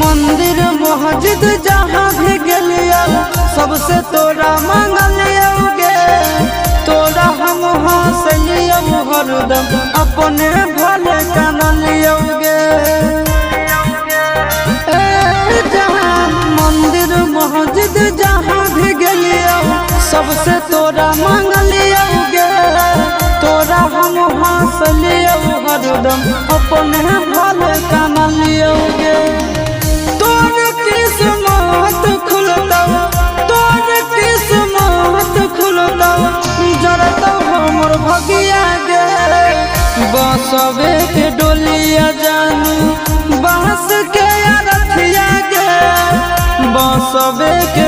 मंदिर मस्जिद जहाँ भी गलियो सबसे तोरा मांगलियोगे। तोरा हम हंसलियो हरदम अपने भले कानलियोगे। मंदिर मस्जिद जहाँ भी गलियो सबसे तोरा मांगलियोगे। तोरा हम हंसलियो हरदम अपने भले कानलियोगे। तोर किस्मत खुलतौ, तोर किस्मत खुलतौ, जरतौ हमर भगिया गे। बसवे के डोलिया जानू बांस के अरथिया गे। बसवे के